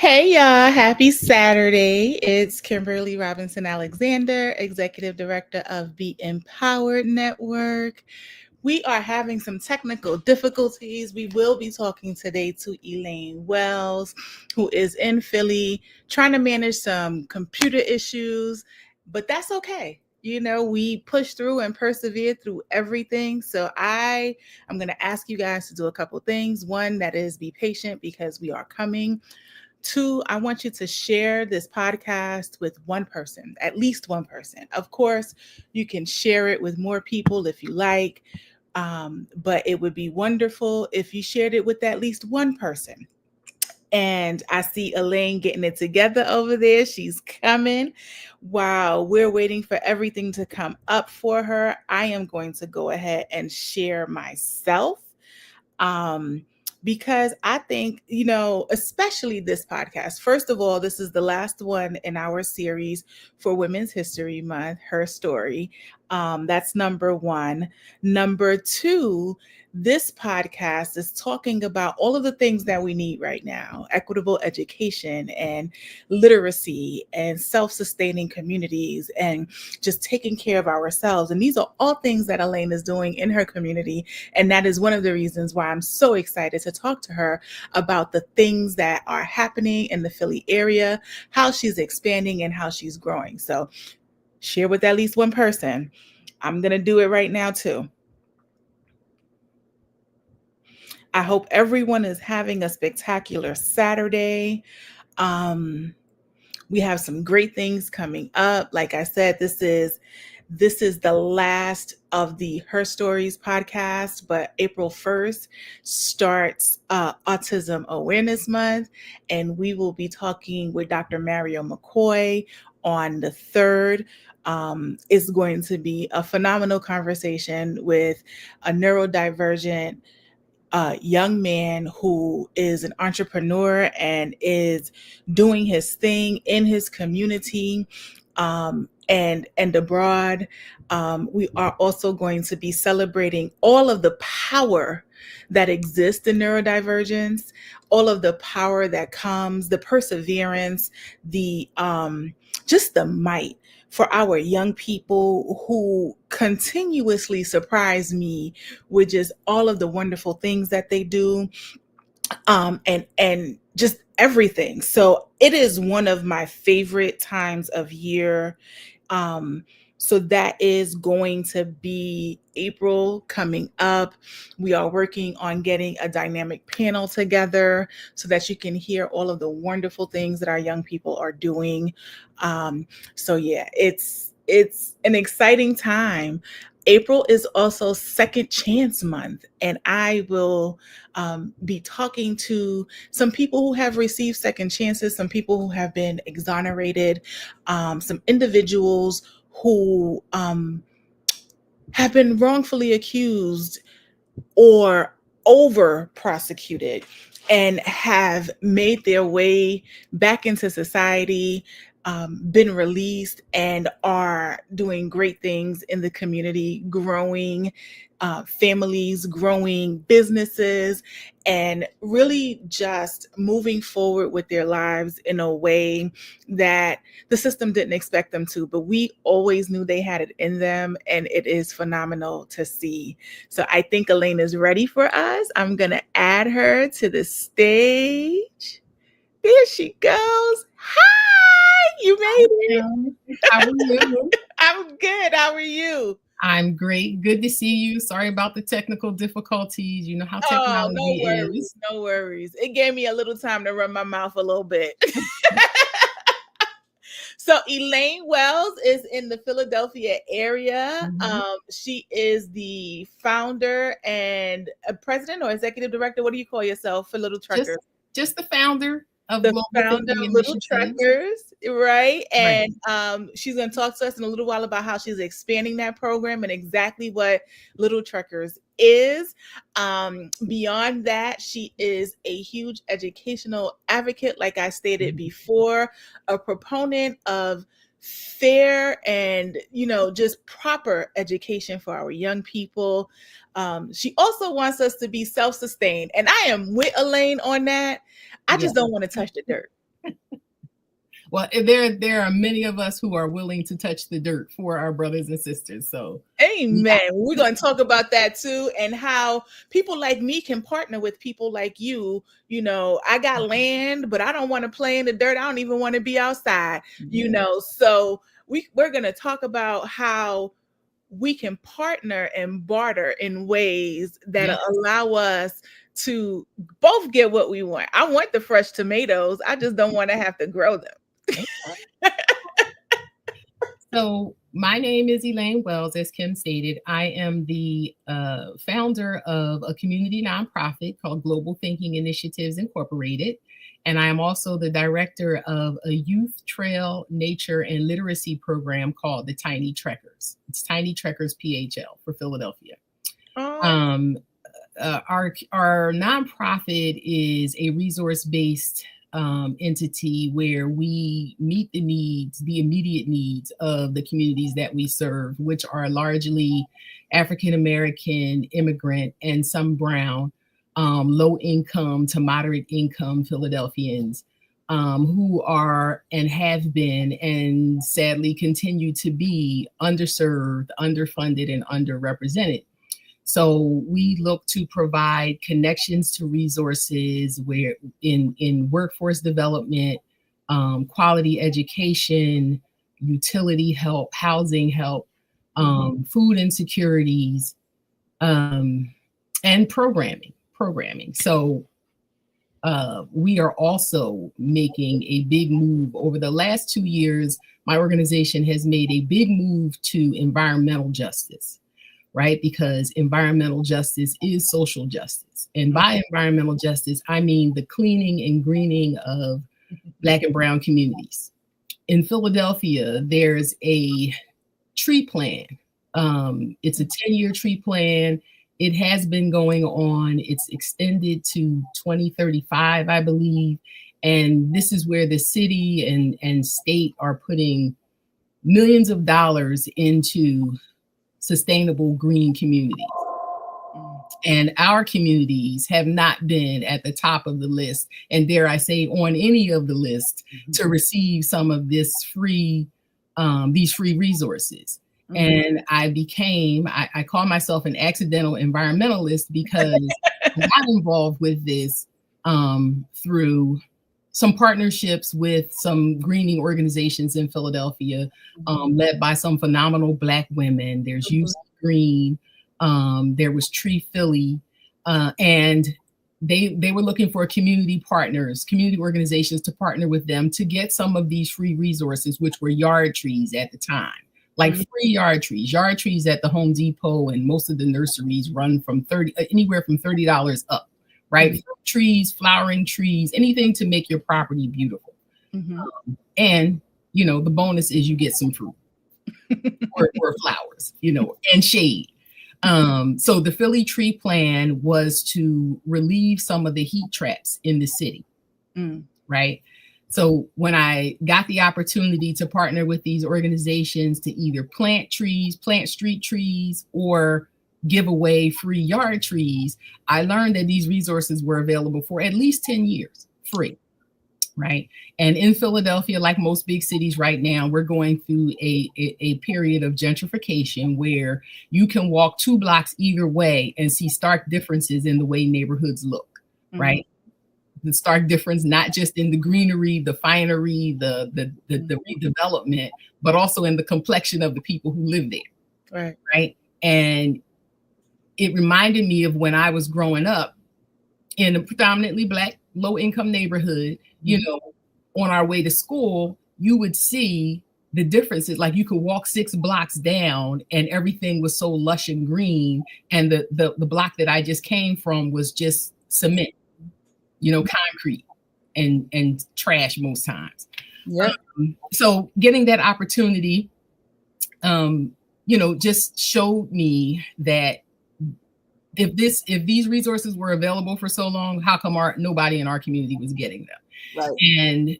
Hey y'all, happy Saturday. It's Kimberly Robinson Alexander, Executive Director of the Empowered Network. We are having some technical difficulties. We will be talking today to Elaine Wells, who is in Philly, trying to manage some computer issues, but that's okay. You know, we push through and persevere through everything. So I'm going to ask you guys to do a couple things. One, that is be patient because we are coming. Two, I want you to share this podcast with one person, at least one person. Of course, you can share it with more people if you like, but it would be wonderful if you shared it with at least one person. And I see Elaine getting it together over there. She's coming. While we're waiting for everything to come up for her, I am going to go ahead and share myself. Um, because I think, especially this podcast, first of all, this is the last one in our series for Women's History Month, Her Story. That's number one. Number two, this podcast is talking about all of the things that we need right now: equitable education and literacy and self-sustaining communities and just taking care of ourselves. And these are all things that Elaine is doing in her community. And that is one of the reasons why I'm so excited to talk to her about the things that are happening in the Philly area, how she's expanding and how she's growing. So share with at least one person. I'm going to do it right now too. I hope everyone is having a spectacular Saturday. We have some great things coming up. Like I said, this is the last of the Her Stories podcast, but April 1st starts Autism Awareness Month, and we will be talking with Dr. Mario McCoy on the 3rd. It's going to be a phenomenal conversation with a neurodivergent young man who is an entrepreneur and is doing his thing in his community and abroad. We are also going to be celebrating all of the power that exists in neurodivergence, all of the power that comes, the perseverance, the just the might for our young people who continuously surprise me with just all of the wonderful things that they do, and just everything. So it is one of my favorite times of year. So that is going to be April coming up. We are working on getting a dynamic panel together so that you can hear all of the wonderful things that our young people are doing. So yeah, it's an exciting time. April is also Second Chance Month, and I will be talking to some people who have received second chances, some people who have been exonerated, some individuals who have been wrongfully accused or over prosecuted and have made their way back into society, been released, and are doing great things in the community, growing families, growing businesses, and really just moving forward with their lives in a way that the system didn't expect them to, but we always knew they had it in them, and it is phenomenal to see. So I think Elaine is ready for us. I'm going to add her to the stage. There she goes. Hi, you made it. How are you? I'm good. How are you? I'm great. Good to see you. Sorry about the technical difficulties. You know how Oh, no technology worries. is. No worries. It gave me a little time to run my mouth a little bit. So Elaine Wells is in the Philadelphia area. Mhm. She is the founder and a president or executive director. What do you call yourself for Little Just Truckers? just the founder of The Global founder Thinking of Little Initiatives. Truckers, right? Right. And she's going to talk to us in a little while about how she's expanding that program and exactly what Little Truckers is. Beyond that, she is a huge educational advocate, like I stated Mhm. before, a proponent of fair and just proper education for our young people. She also wants us to be self-sustained, and I am with Elaine on that. I Yeah. just don't want to touch the dirt. Well, there are many of us who are willing to touch the dirt for our brothers and sisters. So, yeah. Amen. We're going to talk about that too, and how people like me can partner with people like you. I got land, but I don't want to play in the dirt. I don't even want to be outside, So we're going to talk about how we can partner and barter in ways that Yes. allow us to both get what we want. I want the fresh tomatoes. I just don't want to have to grow them. Okay. So my name is Elaine Wells, as Kim stated. I am the founder of a community nonprofit called Global Thinking Initiatives Incorporated. And I am also the director of a youth trail, nature, and literacy program called the Tiny Trekkers. It's Tiny Trekkers PHL for Philadelphia. Oh. Our nonprofit is a resource-based entity where we meet the immediate needs of the communities that we serve, which are largely African American, immigrant, and some brown, low income to moderate income Philadelphians who are and have been and sadly continue to be underserved, underfunded, and underrepresented. So we look to provide connections to resources where in workforce development, quality education, utility help, housing help, food insecurities, and programming. So we are also making a big move over the last 2 years. My organization has made a big move to environmental justice. Right? Because environmental justice is social justice. And by environmental justice, I mean the cleaning and greening of Black and brown communities. In Philadelphia, there's a tree plan. It's a 10-year tree plan. It has been going on. It's extended to 2035, I believe. And this is where the city and state are putting millions of dollars into sustainable green communities. And our communities have not been at the top of the list, and dare I say, on any of the list to receive some of these free resources. And I call myself an accidental environmentalist because I got involved with this through some partnerships with some greening organizations in Philadelphia, led by some phenomenal Black women. There's Youth Green, there was Tree Philly, and they were looking for community partners, community organizations to partner with them to get some of these free resources, which were yard trees at the time, like free yard trees at the Home Depot, and most of the nurseries run from anywhere from $30 up. Right? Trees, flowering trees, anything to make your property beautiful. And, the bonus is you get some fruit or flowers, and shade. So the Philly Tree Plan was to relieve some of the heat traps in the city. Right? So when I got the opportunity to partner with these organizations to either plant street trees, or give away free yard trees, I learned that these resources were available for at least 10 years, free, right? And in Philadelphia, like most big cities right now, we're going through a period of gentrification where you can walk 2 blocks either way and see stark differences in the way neighborhoods look, right? The stark difference, not just in the greenery, the finery, the redevelopment, but also in the complexion of the people who live there, right? And it reminded me of when I was growing up in a predominantly Black, low-income neighborhood, on our way to school, you would see the differences. Like you could walk 6 blocks down and everything was so lush and green. And the block that I just came from was just cement, concrete and trash most times. So getting that opportunity, just showed me that if these resources were available for so long, how come nobody in our community was getting them? And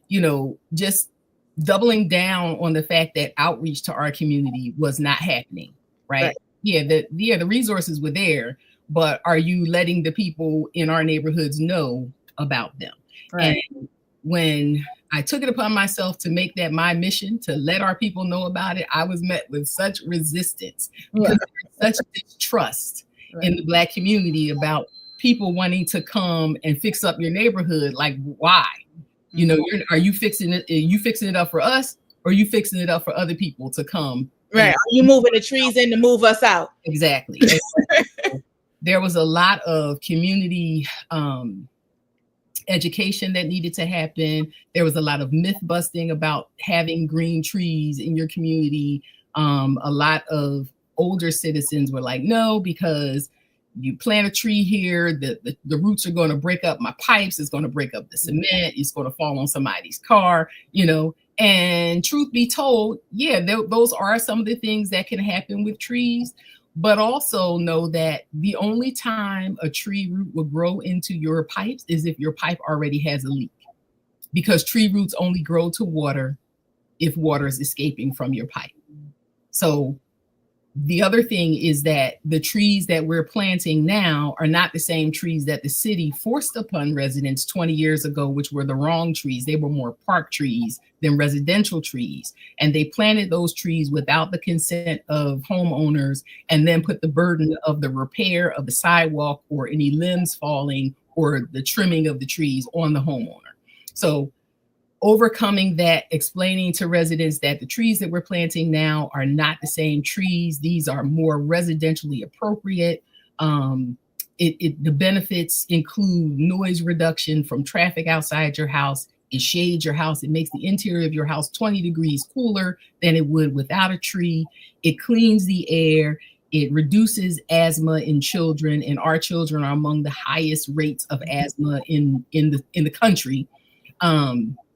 just doubling down on the fact that outreach to our community was not happening, right? The resources were there, but are you letting the people in our neighborhoods know about them? And when I took it upon myself to make that my mission to let our people know about it, I was met with such resistance because there's such distrust in the Black community about people wanting to come and fix up your neighborhood. Like, why? You know, are you fixing it? Are you fixing it up for us, or are you fixing it up for other people to come? Right. Are you moving the trees in to move us out? Exactly. There was a lot of community education that needed to happen. There was a lot of myth busting about having green trees in your community. A lot of older citizens were like, no, because you plant a tree here, the roots are going to break up my pipes, it's going to break up the cement, it's going to fall on somebody's car, you know. And truth be told, yeah, those are some of the things that can happen with trees. But also know that the only time a tree root will grow into your pipes is if your pipe already has a leak, because tree roots only grow to water if water is escaping from your pipe. So the other thing is that the trees that we're planting now are not the same trees that the city forced upon residents 20 years ago, which were the wrong trees. They were more park trees than residential trees. And they planted those trees without the consent of homeowners, and then put the burden of the repair of the sidewalk or any limbs falling or the trimming of the trees on the homeowner. So overcoming that, explaining to residents that the trees that we're planting now are not the same trees. These are more residentially appropriate. The benefits include noise reduction from traffic outside your house. It shades your house. It makes the interior of your house 20 degrees cooler than it would without a tree. It cleans the air. It reduces asthma in children, and our children are among the highest rates of asthma in the country.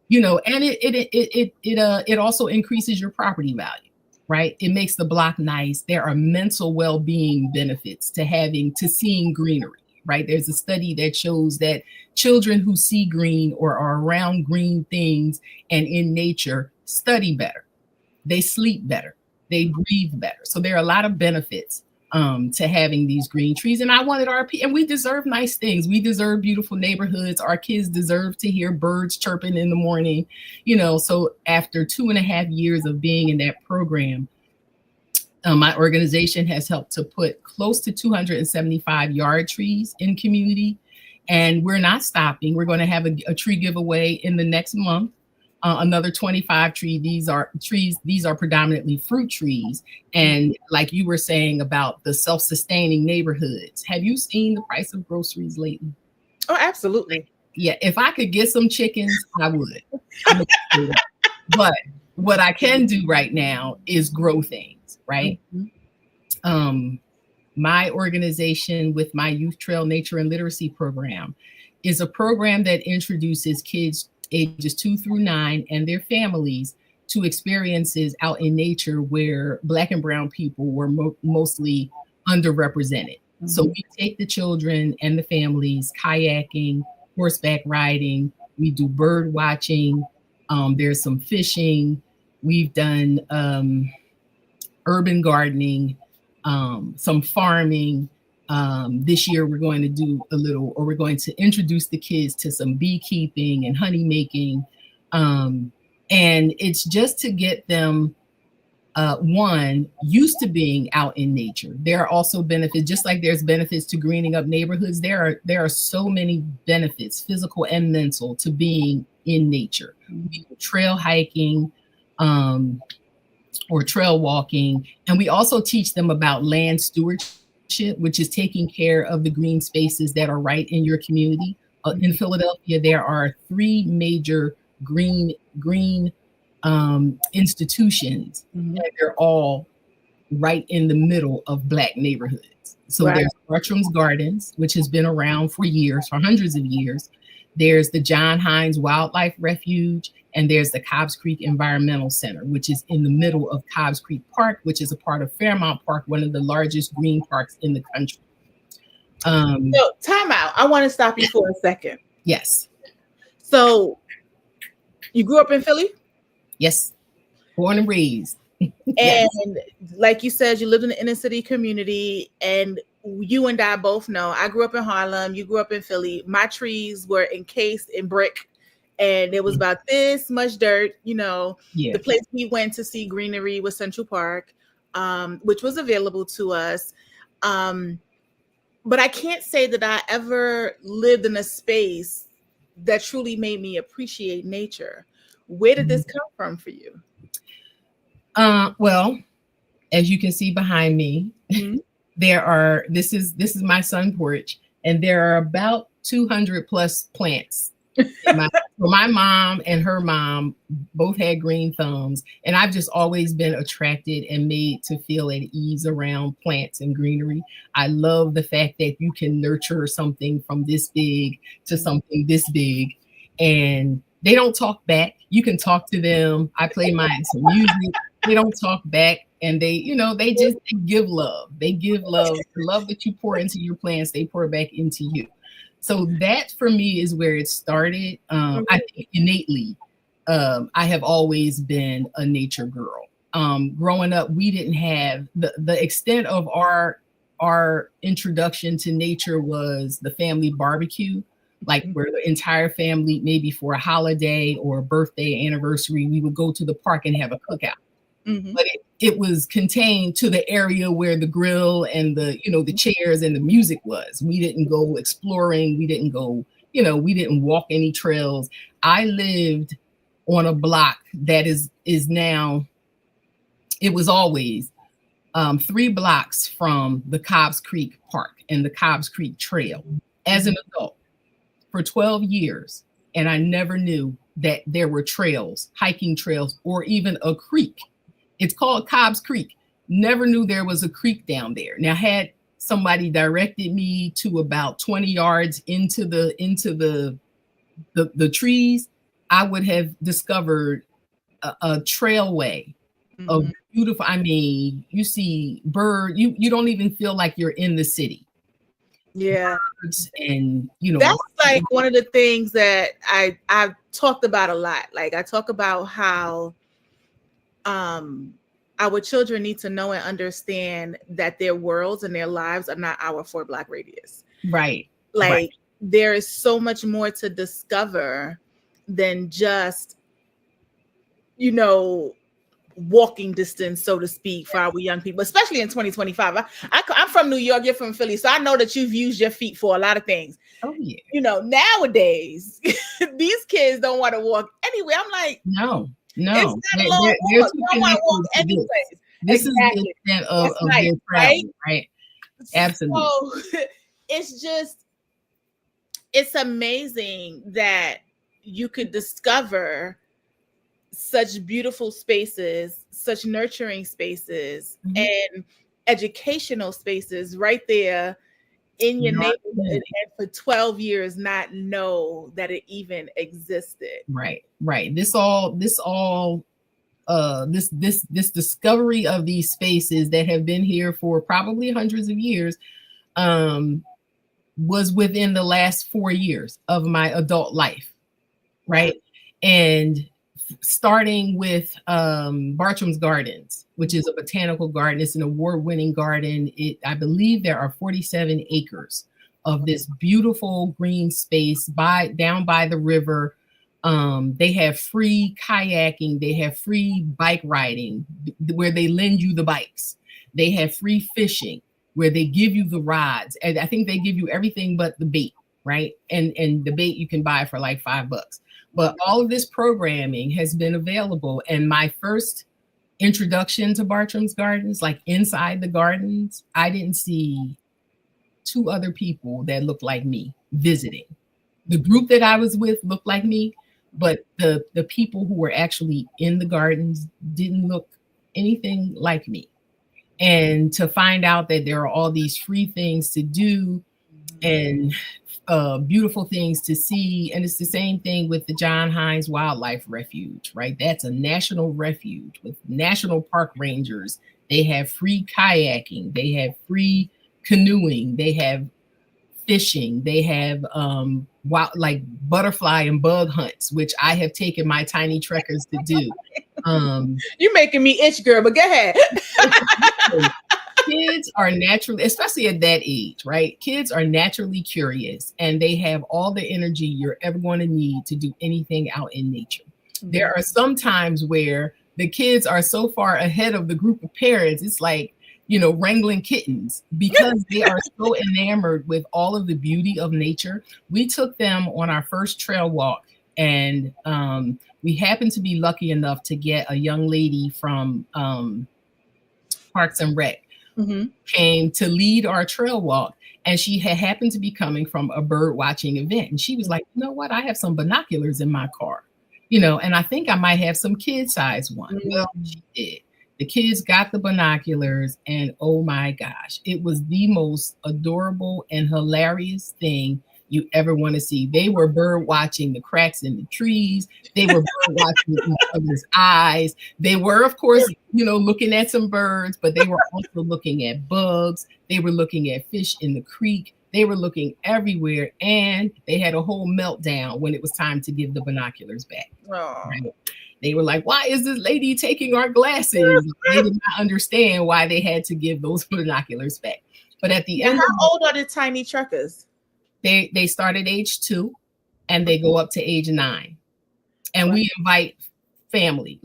You know, and it also increases your property value, right? It makes the block nice. There are mental well-being benefits to seeing greenery, right? There's a study that shows that children who see green or are around green things and in nature study better, they sleep better, they breathe better. So there are a lot of benefits to having these green trees. And I wanted and we deserve nice things. We deserve beautiful neighborhoods. Our kids deserve to hear birds chirping in the morning, you know. So after 2.5 years of being in that program, my organization has helped to put close to 275 yard trees in community. And we're not stopping. We're going to have a tree giveaway in the next month. Another 25 trees. These are predominantly fruit trees. And like you were saying about the self-sustaining neighborhoods, have you seen the price of groceries lately? Oh, absolutely. Yeah, if I could get some chickens, I would. But what I can do right now is grow things, right? Mm-hmm. My organization with my Youth Trail Nature and Literacy program is a program that introduces kids ages 2 through 9 and their families to experiences out in nature where Black and Brown people were mostly underrepresented. Mm-hmm. So we take the children and the families kayaking, horseback riding, we do bird watching, there's some fishing, we've done urban gardening, some farming. This year we're going to introduce the kids to some beekeeping and honey making. And it's just to get them, used to being out in nature. There are also benefits, just like there's benefits to greening up neighborhoods. There are so many benefits, physical and mental, to being in nature. Trail hiking, or trail walking. And we also teach them about land stewardship, which is taking care of the green spaces that are right in your community. In Philadelphia, there are 3 major green institutions, and they're all right in the middle of Black neighborhoods. So There's Bartram's Gardens, which has been around for hundreds of years. There's the John Hines Wildlife Refuge, and there's the Cobbs Creek Environmental Center, which is in the middle of Cobbs Creek Park, which is a part of Fairmount Park, one of the largest green parks in the country. So time out. I want to stop you for a second. Yes. So you grew up in Philly? Yes. Born and raised. And yes. Like you said, you lived in the inner city community, and you and I both know I grew up in Harlem. You grew up in Philly. My trees were encased in brick, and it was about this much dirt. You know, Yeah. the place we went to see greenery was Central Park, which was available to us. But I can't say that I ever lived in a space that truly made me appreciate nature. Where did this come from for you? Well, as you can see behind me, Mhm. this is my sun porch, and there are about 200 plus plants. My mom and her mom both had green thumbs, and I've just always been attracted and made to feel at ease around plants and greenery. I love the fact that you can nurture something from this big to something this big, and they don't talk back. You can talk to them. I play some music. They don't talk back, and they, they give love. They give love. The love that you pour into your plants, they pour back into you. So that for me is where it started. I think innately, I have always been a nature girl. Growing up, we didn't have the extent of our introduction to nature was the family barbecue, like where the entire family, maybe for a holiday or a birthday anniversary, we would go to the park and have a cookout. But it was contained to the area where the grill and the chairs and the music was. We didn't go exploring. We didn't go, we didn't walk any trails. I lived on a block that is now, it was always 3 blocks from the Cobbs Creek Park and the Cobbs Creek Trail as an adult for 12 years. And I never knew that there were trails, hiking trails, or even a creek. It's called Cobbs Creek. Never knew there was a creek down there. Now, had somebody directed me to about 20 yards into the trees, I would have discovered a trailway of beautiful. I mean, you see bird. You don't even feel like you're in the city. Yeah, Birds and that's like one of the things that I've talked about a lot. Like I talk about how our children need to know and understand that their worlds and their lives are not our 4-block radius. Right. Like right. There is so much more to discover than just, walking distance, so to speak, for our young people, especially in 2025. I'm from New York, you're from Philly, so I know that you've used your feet for a lot of things. Oh yeah. Nowadays, these kids don't want to walk anywhere. I'm like, no. It's not a long walk. I don't want to walk anyways. This is the extent of their travel, right? Absolutely. So it's amazing that you could discover such beautiful spaces, such nurturing spaces, and educational spaces right there in your neighborhood, and for 12 years not know that it even existed. Right. This discovery of these spaces that have been here for probably hundreds of years was within the last 4 years of my adult life. Right. And starting with Bartram's Gardens, which is a botanical garden. It's an award-winning garden. I believe there are 47 acres of this beautiful green space down by the river. They have free kayaking. They have free bike riding where they lend you the bikes. They have free fishing where they give you the rods. And I think they give you everything but the bait, right? And the bait you can buy for like $5. But all of this programming has been available. And my first introduction to Bartram's Gardens, like inside the gardens, I didn't see 2 other people that looked like me visiting. The group that I was with looked like me, but the people who were actually in the gardens didn't look anything like me. And to find out that there are all these free things to do and beautiful things to see. And it's the same thing with the John Hines Wildlife Refuge, right? That's a national refuge with national park rangers. They have free kayaking. They have free canoeing. They have fishing. They have like butterfly and bug hunts, which I have taken my tiny trekkers to do. You're making me itch, girl, but go ahead. Kids are naturally, especially at that age, right? Kids are naturally curious and they have all the energy you're ever going to need to do anything out in nature. There are some times where the kids are so far ahead of the group of parents, it's like, wrangling kittens because they are so enamored with all of the beauty of nature. We took them on our first trail walk, and we happened to be lucky enough to get a young lady from Parks and Rec came to lead our trail walk. And she had happened to be coming from a bird watching event. And she was like, you know what? I have some binoculars in my car, and I think I might have some kid size one. Well, she did. The kids got the binoculars, and oh my gosh, it was the most adorable and hilarious thing you ever want to see. They were bird watching the cracks in the trees. They were bird watching each other's eyes. They were, of course, looking at some birds, but they were also looking at bugs. They were looking at fish in the creek. They were looking everywhere, and they had a whole meltdown when it was time to give the binoculars back. Right? They were like, why is this lady taking our glasses? They did not understand why they had to give those binoculars back. But at the end, how old are the tiny truckers? They start at age 2 and they go up to age 9. And we invite family.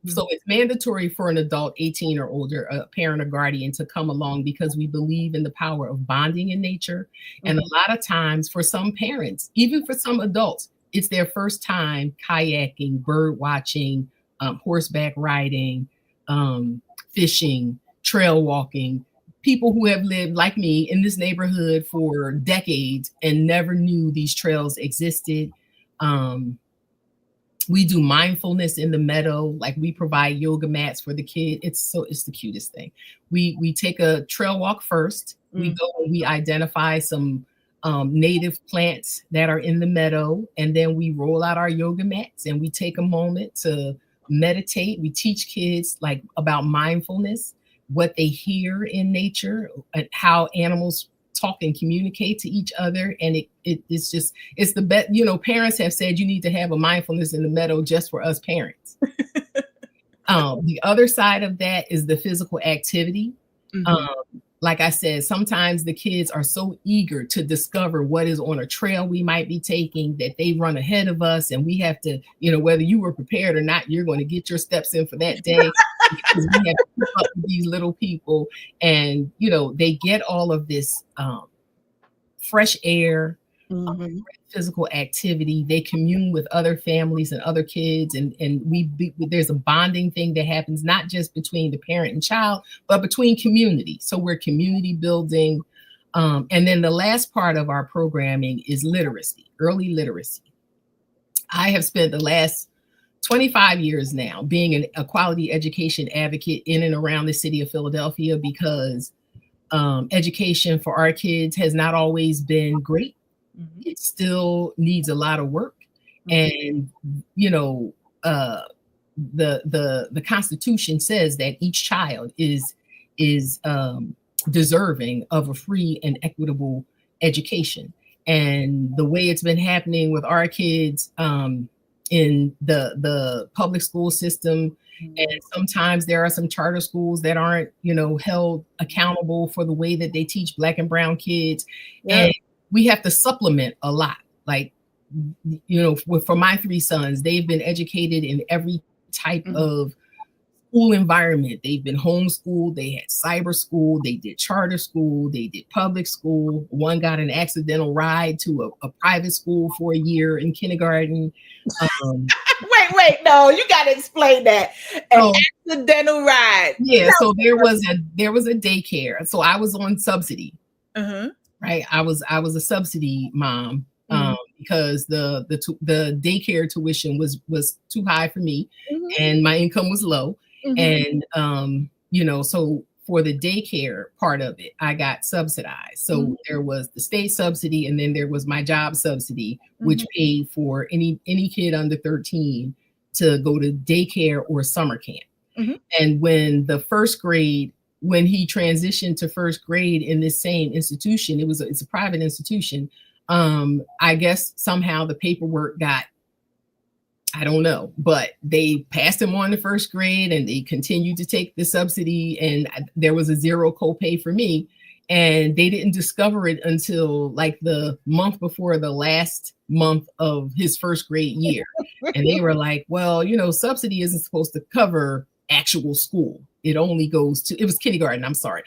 So it's mandatory for an adult 18 or older, a parent or guardian, to come along because we believe in the power of bonding in nature. And a lot of times for some parents, even for some adults, it's their first time kayaking, bird watching, horseback riding, fishing, trail walking. People who have lived like me in this neighborhood for decades and never knew these trails existed. We do mindfulness in the meadow. Like, we provide yoga mats for the kid. It's the cutest thing. We take a trail walk first. We go and we identify some native plants that are in the meadow. And then we roll out our yoga mats and we take a moment to meditate. We teach kids about mindfulness, what they hear in nature, and how animals talk and communicate to each other. And it's the best. Parents have said you need to have a mindfulness in the meadow just for us parents. The other side of that is the physical activity. Like I said, sometimes the kids are so eager to discover what is on a trail we might be taking that they run ahead of us, and we have to, whether you were prepared or not, you're going to get your steps in for that day because we have to keep up with these little people. And, they get all of this fresh air, physical activity. They commune with other families and other kids, and there's a bonding thing that happens not just between the parent and child, but between community. So we're community building. And then the last part of our programming is literacy, early literacy. I have spent the last 25 years now being a quality education advocate in and around the city of Philadelphia because education for our kids has not always been great. It still needs a lot of work. And, the Constitution says that each child is deserving of a free and equitable education. And the way it's been happening with our kids in the public school system, and sometimes there are some charter schools that aren't, held accountable for the way that they teach Black and brown kids. And we have to supplement a lot. For my 3 sons, they've been educated in every type of school environment. They've been homeschooled. They had cyber school. They did charter school. They did public school. One got an accidental ride to a private school for a year in kindergarten. Wait, no, you got to explain that. Accidental ride. Yeah, so there was a daycare. So I was on subsidy. Right, I was a subsidy mom because the daycare tuition was too high for me, and my income was low, and so for the daycare part of it, I got subsidized. So there was the state subsidy, and then there was my job subsidy, which paid for any kid under 13 to go to daycare or summer camp. And when he transitioned to first grade in this same institution, it's a private institution. I guess somehow the paperwork got I don't know, but they passed him on to first grade and they continued to take the subsidy, and there was a zero copay for me. And they didn't discover it until like the month before the last month of his first grade year. And they were like, well, subsidy isn't supposed to cover actual school. It only goes to, it was kindergarten, I'm sorry.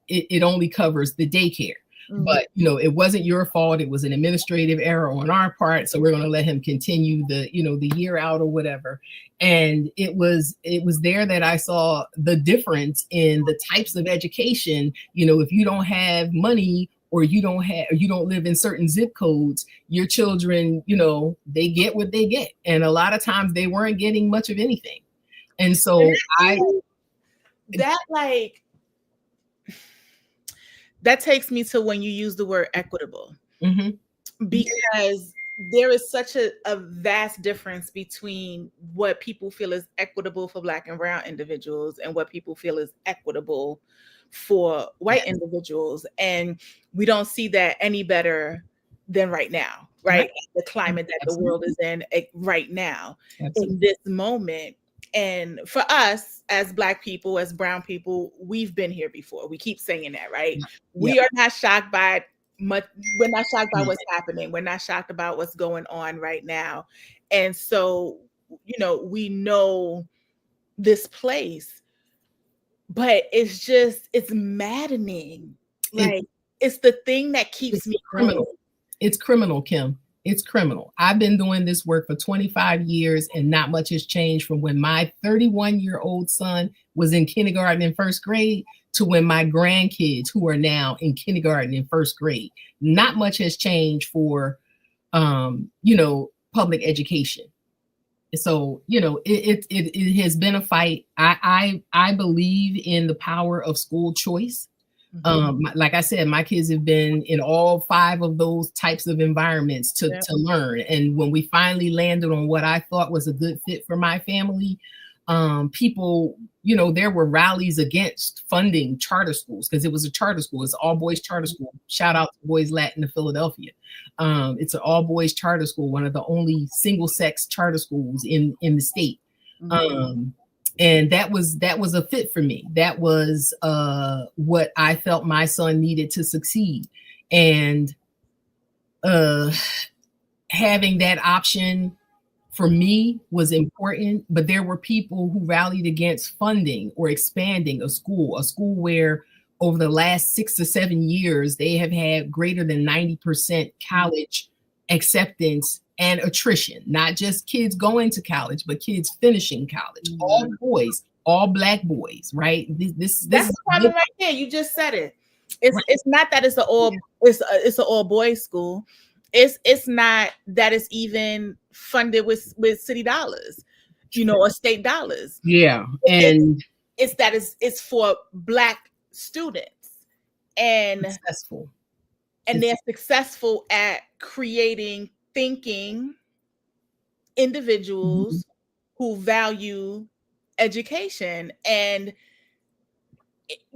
It only covers the daycare. But it wasn't your fault. It was an administrative error on our part. So we're going to let him continue the year out or whatever. And it was there that I saw the difference in the types of education. If you don't have money, or you don't live in certain zip codes, your children, they get what they get. And a lot of times they weren't getting much of anything. And so that takes me to when you use the word equitable, because there is such a vast difference between what people feel is equitable for Black and brown individuals and what people feel is equitable for white individuals. And we don't see that any better than right now, right? The climate that the world is in right now, in this moment. And for us as Black people, as brown people, we've been here before. We keep saying that, right? We are not shocked by much. We're not shocked by what's happening. We're not shocked about what's going on right now. And so, we know this place, but it's maddening. Like, it's the thing that keeps me criminal. It's criminal, Kim. It's criminal. I've been doing this work for 25 years and not much has changed from when my 31-year-old son was in kindergarten and first grade to when my grandkids, who are now in kindergarten and first grade. Not much has changed for, public education. So, it has been a fight. I believe in the power of school choice. Like I said, my kids have been in all 5 of those types of environments to learn. And when we finally landed on what I thought was a good fit for my family, people, there were rallies against funding charter schools because it was a charter school. It's an all boys charter school. Shout out to Boys Latin of Philadelphia. It's an all boys charter school, one of the only single sex charter schools in the state. And that was a fit for me. That was what I felt my son needed to succeed. And having that option for me was important, but there were people who rallied against funding or expanding a school where over the last 6 to 7 years, they have had greater than 90% college acceptance and attrition, not just kids going to college, but kids finishing college, all boys, all Black boys, right? That's the problem right there. You just said it. It's not that it's an all boys school. It's not that it's even funded with city dollars, or state dollars. Yeah. And it's that it's for Black students and successful. And they're successful at creating thinking individuals who value education. And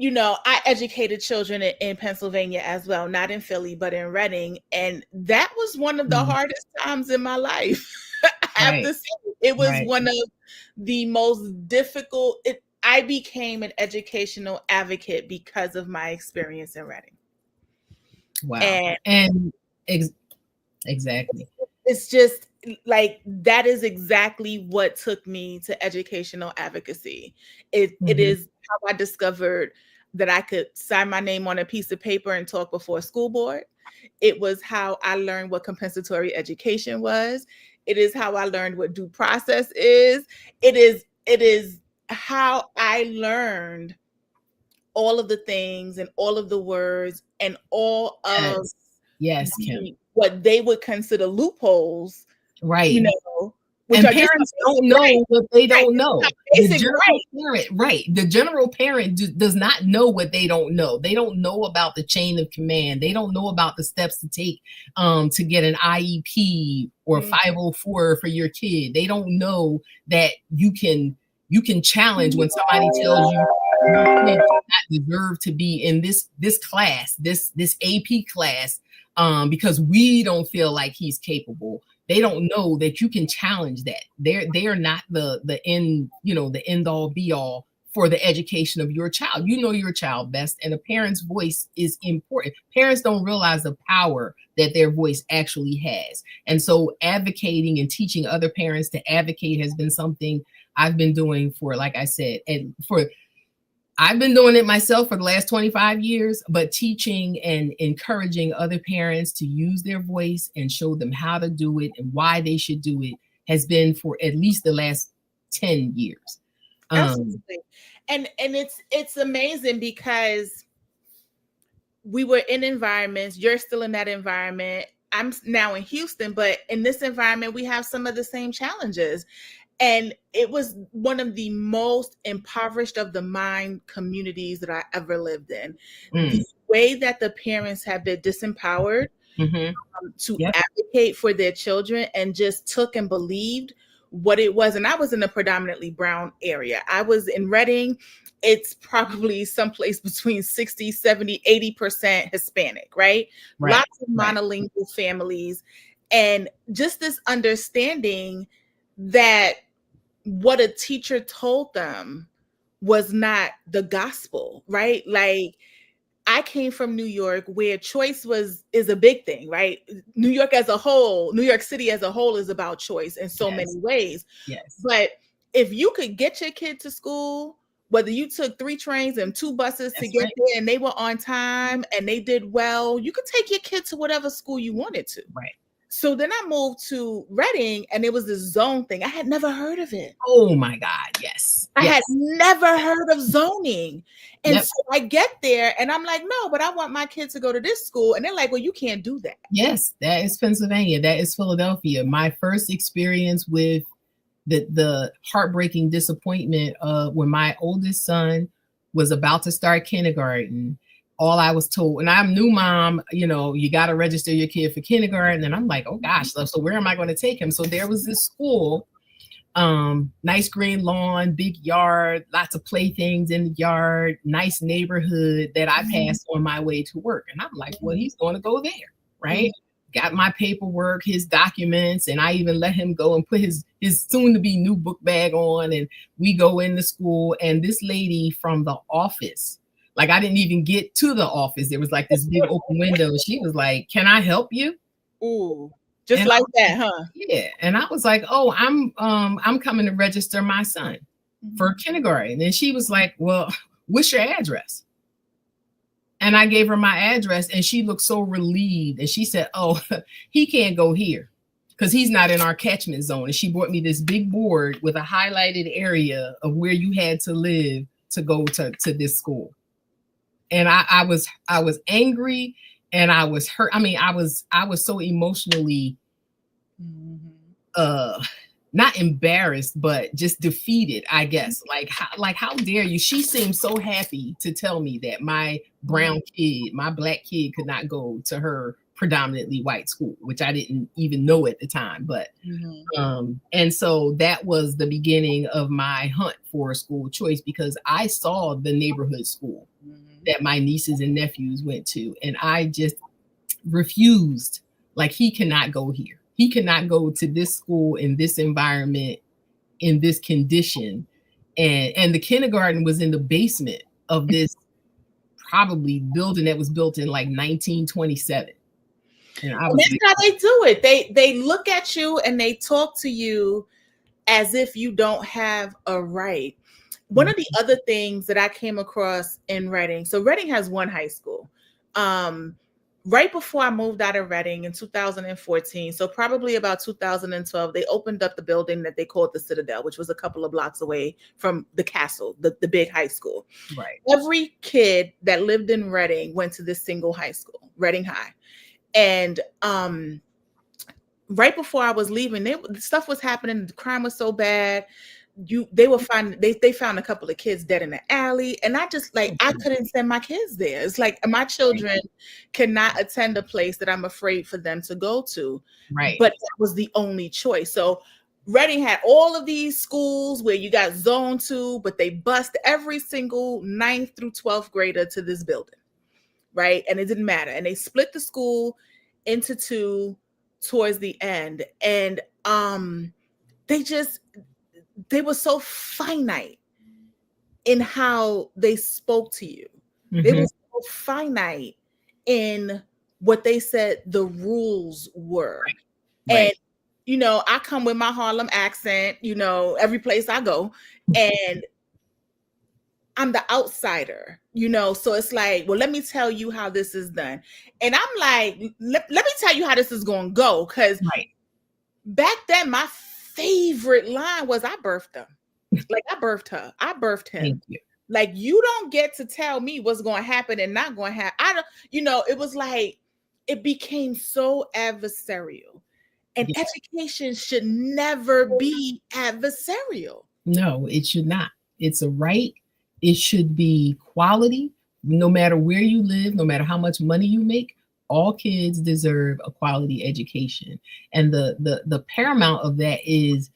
I educated children in Pennsylvania as well, not in Philly, but in Reading. And that was one of the hardest times in my life. I have to say, it was one of the most difficult. I became an educational advocate because of my experience in Reading. Wow. Exactly. It's just like, that is exactly what took me to educational advocacy. It is how I discovered that I could sign my name on a piece of paper and talk before a school board. It was how I learned what compensatory education was. It is how I learned what due process is. It is how I learned all of the things and all of the words and all of Kim, what they would consider loopholes, right? And parents don't know what they don't know. The general parent does not know what they don't know. They don't know about the chain of command. They don't know about the steps to take to get an IEP or 504 for your kid. They don't know that you can challenge when somebody tells you your kid does not deserve to be in this class, this AP class, because we don't feel like he's capable. They don't know that you can challenge that. They are not the end, the end all be all for the education of your child. You know your child best, and a parent's voice is important. Parents don't realize the power that their voice actually has. And so advocating and teaching other parents to advocate has been something I've been doing for, like I said, I've been doing it myself for the last 25 years, but teaching and encouraging other parents to use their voice and show them how to do it and why they should do it has been for at least the last 10 years. Absolutely. And it's amazing because we were in environments, you're still in that environment. I'm now in Houston, but in this environment, we have some of the same challenges. And it was one of the most impoverished of the mind communities that I ever lived in. The way that the parents have been disempowered to advocate for their children and just took and believed what it was. And I was in a predominantly brown area. I was in Redding. It's probably someplace between 60, 70, 80% Hispanic, right? Lots of monolingual families. And just this understanding that what a teacher told them was not the gospel, right? Like, I came from New York, where choice is a big thing, right? New York as a whole, New York City as a whole is about choice in so many ways. Yes. But if you could get your kid to school, whether you took 3 trains and 2 buses to get there and they were on time and they did well, you could take your kid to whatever school you wanted to. Right. So then I moved to Reading, and it was this zone thing. I had never heard of it. Oh my God, yes. I had never heard of zoning. And so I get there and I'm like, no, but I want my kids to go to this school. And they're like, well, you can't do that. Yes, that is Pennsylvania. That is Philadelphia. My first experience with the heartbreaking disappointment of when my oldest son was about to start kindergarten. All I was told, and I'm new mom, you got to register your kid for kindergarten. And I'm like, oh gosh, so where am I going to take him? So there was this school, nice green lawn, big yard, lots of playthings in the yard, nice neighborhood that I passed on my way to work. And I'm like, well, he's going to go there, right? Got my paperwork, his documents, and I even let him go and put his soon to be new book bag on. And we go into school, and this lady from the office, like I didn't even get to the office. There was like this big open window. She was like, can I help you? Ooh, just like that, huh? Yeah. And I was like, oh, I'm coming to register my son for kindergarten. And she was like, well, what's your address? And I gave her my address, and she looked so relieved. And she said, oh, he can't go here because he's not in our catchment zone. And she brought me this big board with a highlighted area of where you had to live to go to this school. And I was angry, and I was hurt. I mean, I was so emotionally not embarrassed, but just defeated, I guess. Like how dare you? She seemed so happy to tell me that my brown kid, my black kid, could not go to her predominantly white school, which I didn't even know at the time. But and so that was the beginning of my hunt for a school choice, because I saw the neighborhood school that my nieces and nephews went to, and I just refused. Like, he cannot go here. He cannot go to this school in this environment, in this condition. And the kindergarten was in the basement of this probably building that was built in like 1927. And that's how they do it. They look at you and they talk to you as if you don't have a right. One of the other things that I came across in Reading, so Reading has one high school. Right before I moved out of Reading in 2014, so probably about 2012, they opened up the building that they called the Citadel, which was a couple of blocks away from the castle, the big high school. Right. Every kid that lived in Reading went to this single high school, Reading High. And right before I was leaving, stuff was happening. The crime was so bad. They found a couple of kids dead in the alley, and I just I couldn't send my kids there. It's like my children cannot attend a place that I'm afraid for them to go to. Right. But that was the only choice. So Reading had all of these schools where you got zone 2, but they bust every single 9th through 12th grader to this building. Right. And it didn't matter. And they split the school into 2 towards the end, and they just they were so finite in how they spoke to you. They were so finite in what they said the rules were. And Right. you know, I come with my Harlem accent, you know, every place I go, and I'm the outsider, you know. So it's like, well, let me tell you how this is done. And I'm like, let me tell you how this is going to go. Because Right. back then, my favorite line was, I birthed them. Like, I birthed her. I birthed him. Thank you. Like, you don't get to tell me what's going to happen and not going to happen. I don't, you know, it was like, it became so adversarial. And Yeah. education should never be adversarial. No, it should not. It's a right. It should be quality. No matter where you live, no matter how much money you make, all kids deserve a quality education. And the paramount of that is,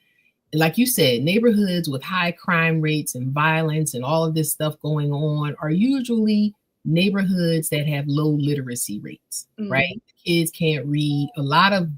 like you said, neighborhoods with high crime rates and violence and all of this stuff going on are usually neighborhoods that have low literacy rates, right? Kids can't read. A lot of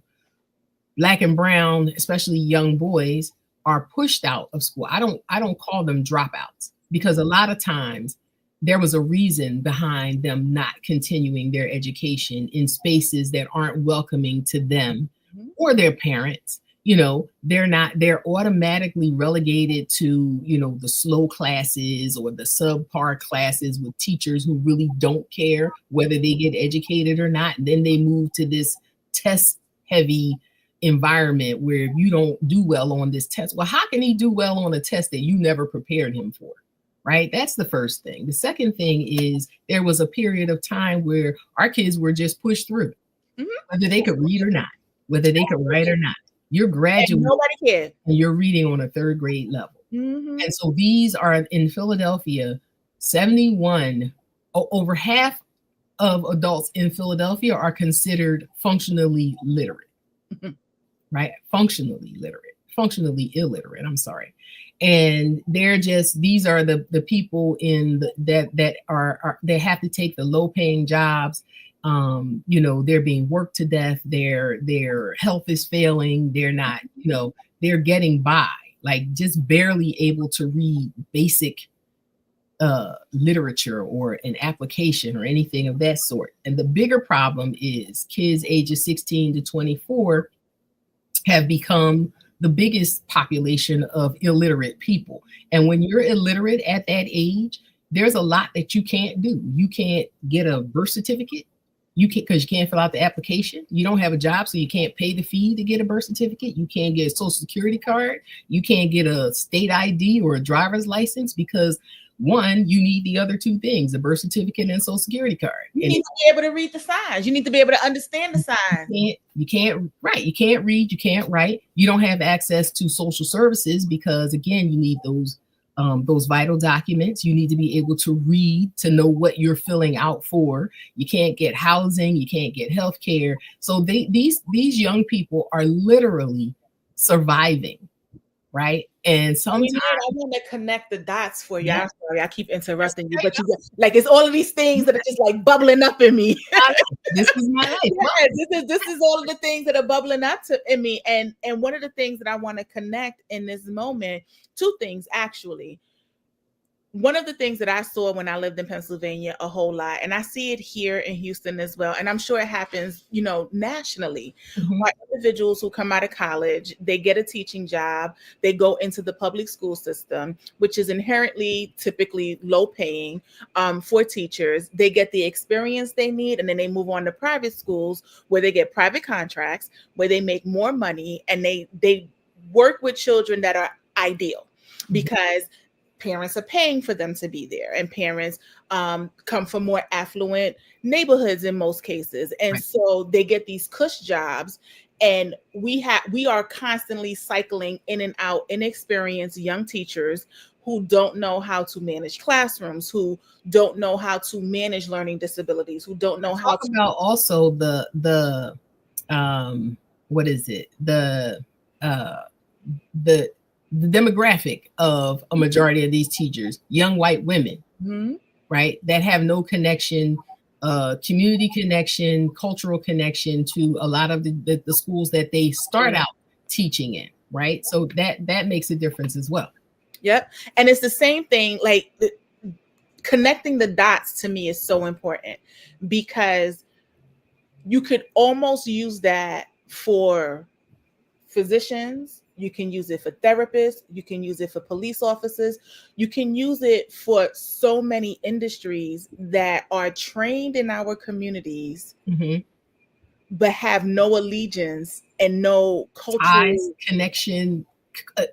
Black and brown, especially young boys, are pushed out of school. I don't call them dropouts, because a lot of times there was a reason behind them not continuing their education in spaces that aren't welcoming to them or their parents. You know, they're automatically relegated to, you know, the slow classes or the subpar classes with teachers who really don't care whether they get educated or not. And then they move to this test heavy environment where if you don't do well on this test, well, how can he do well on a test that you never prepared him for? Right? That's the first thing. The second thing is, there was a period of time where our kids were just pushed through, whether they could read or not, whether they could write or not. You're graduating, nobody cared, and you're reading on a third grade level. And so these are in Philadelphia, 71, over half of adults in Philadelphia are considered functionally literate. Right? Functionally illiterate. I'm sorry. And they're just, these are the people in that are they have to take the low paying jobs. You know, they're being worked to death. Their health is failing. They're not, you know, they're getting by, like just barely able to read basic literature or an application or anything of that sort. And the bigger problem is kids ages 16 to 24 have become the biggest population of illiterate people. And when you're illiterate at that age, there's a lot that you can't do. You can't get a birth certificate. You can't, because you can't fill out the application. You don't have a job, so you can't pay the fee to get a birth certificate. You can't get a social security card. You can't get a state ID or a driver's license, because one, you need the other two things, the birth certificate and social security card. You need to be able to read the signs. You need to be able to understand the signs. You can't write. You can't read. You can't write. You don't have access to social services because, again, you need those vital documents. You need to be able to read to know what you're filling out for. You can't get housing. You can't get health care. So these young people are literally surviving, right? And sometimes I want to connect the dots for you. Yeah. I'm sorry, I keep interrupting you, but you get, like, it's all of these things that are just like bubbling up in me. This is my life. Yes, this is all of the things that are bubbling up in me. And one of the things that I want to connect in this moment, two things actually. One of the things that I saw when I lived in Pennsylvania a whole lot, and I see it here in Houston as well, and I'm sure it happens, you know, nationally, are individuals who come out of college, they get a teaching job, they go into the public school system, which is inherently typically low paying for teachers. They get the experience they need, and then they move on to private schools where they get private contracts, where they make more money, and they work with children that are ideal because parents are paying for them to be there, and parents come from more affluent neighborhoods in most cases, and so they get these cush jobs. And we are constantly cycling in and out inexperienced young teachers who don't know how to manage classrooms, who don't know how to manage learning disabilities, who don't know how to. About also the what is it, the demographic of a majority of these teachers, young white women, right, that have no connection community connection, cultural connection to a lot of the schools that they start out teaching in, right? So that makes a difference as well. Yep. And it's the same thing, like connecting the dots to me is so important, because you could almost use that for physicians, you can use it for therapists, you can use it for police officers, you can use it for so many industries that are trained in our communities, Mm-hmm. but have no allegiance and no Ties, cultural, connection,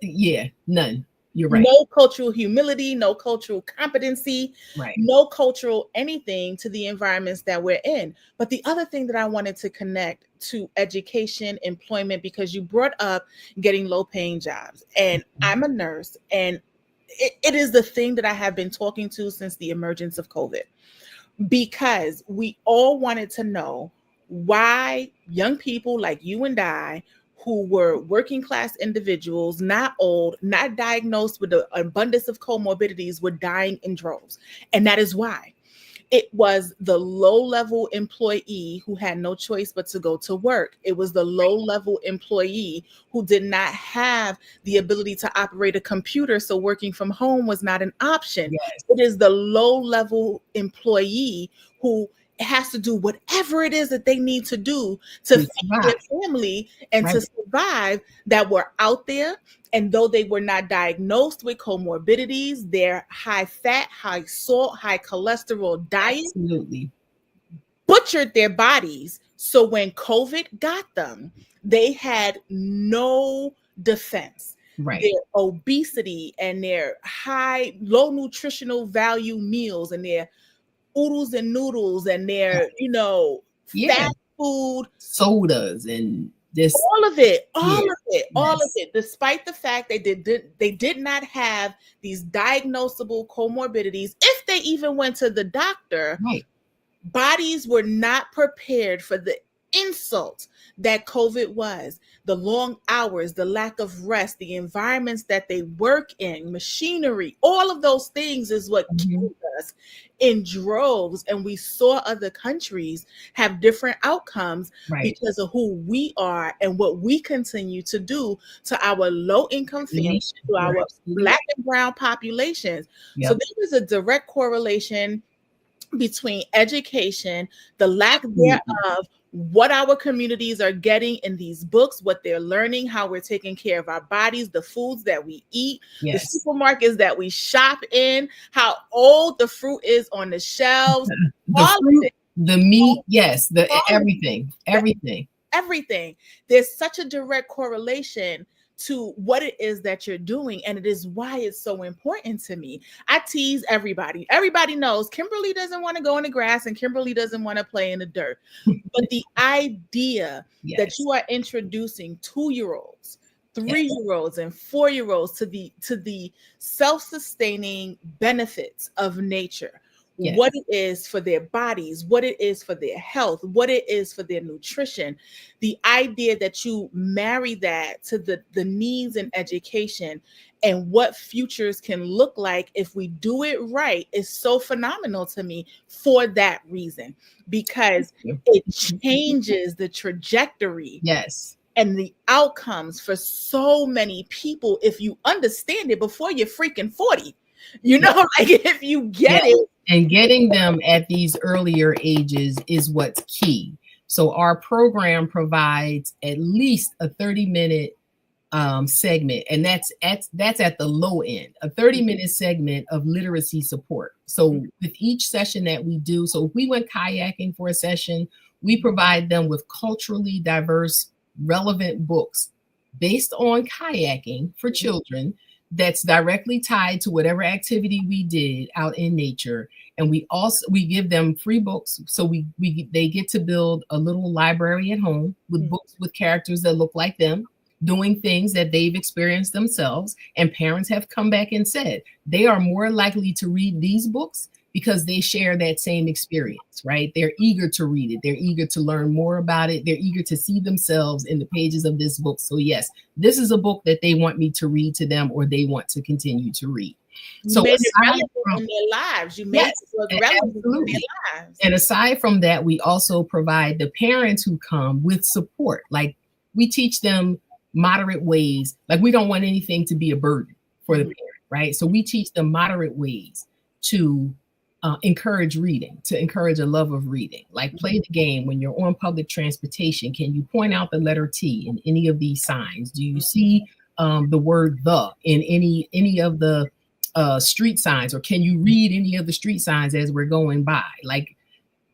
yeah, none. You're right. no cultural humility, no cultural competency, Right. no cultural anything to the environments that we're in. But the other thing that I wanted to connect to education, employment, because you brought up getting low paying jobs. And I'm a nurse, and it is the thing that I have been talking to since the emergence of COVID, because we all wanted to know why young people like you and I, who were working class individuals, not old, not diagnosed with an abundance of comorbidities, were dying in droves. And that is why. It was the low level employee who had no choice but to go to work. It was the low level employee who did not have the ability to operate a computer, so working from home was not an option. Yes. It is the low level employee who has to do whatever it is that they need to do to feed their family and to survive, that were out there. And though they were not diagnosed with comorbidities, their high fat, high salt, high cholesterol diet Absolutely butchered their bodies. So when COVID got them, they had no defense. right. Their obesity and their low nutritional value meals and their oodles and noodles and their, fast food, sodas and this, all of it, despite the fact they did not have these diagnosable comorbidities. If they even went to the doctor, right. Bodies were not prepared for the insult that COVID was. The long hours, the lack of rest, the environments that they work in, machinery, all of those things is what killed us in droves. And we saw other countries have different outcomes because of who we are and what we continue to do to our low income families, to our Black and brown populations. So there is a direct correlation between education, the lack thereof, what our communities are getting in these books, what they're learning, how we're taking care of our bodies, the foods that we eat, the supermarkets that we shop in, how old the fruit is on the shelves, the fruit, the meat, everything. There's such a direct correlation to what it is that you're doing. And it is why it's so important to me. I tease everybody. Everybody knows Kimberly doesn't want to go in the grass and Kimberly doesn't want to play in the dirt. But the idea that you are introducing 2-year-olds, 3-year-olds, and 4-year-olds to the self-sustaining benefits of nature, what it is for their bodies, what it is for their health, what it is for their nutrition, the idea that you marry that to the needs and education and what futures can look like if we do it right is so phenomenal to me for that reason, because it changes the trajectory and the outcomes for so many people if you understand it before you're freaking 40. Like if you get it. And getting them at these earlier ages is what's key. So our program provides at least a 30-minute segment, and that's at the low end, a 30-minute segment of literacy support. So with each session that we do, so if we went kayaking for a session, we provide them with culturally diverse, relevant books based on kayaking for children that's directly tied to whatever activity we did out in nature. And we give them free books. So they get to build a little library at home with books with characters that look like them, doing things that they've experienced themselves. And parents have come back and said they are more likely to read these books because they share that same experience, right? They're eager to read it. They're eager to learn more about it. They're eager to see themselves in the pages of this book. So yes, this is a book that they want me to read to them or they want to continue to read. You So made it aside relevant from, in their lives. You made yes, it was relevant in absolutely. their lives. And aside from that, we also provide the parents who come with support. Like we teach them moderate ways. Like we don't want anything to be a burden for the parent, right? So we teach them moderate ways to encourage reading, to encourage a love of reading. Like play the game when you're on public transportation. Can you point out the letter T in any of these signs? Do you see the word the in any of the street signs, or can you read any of the street signs as we're going by? Like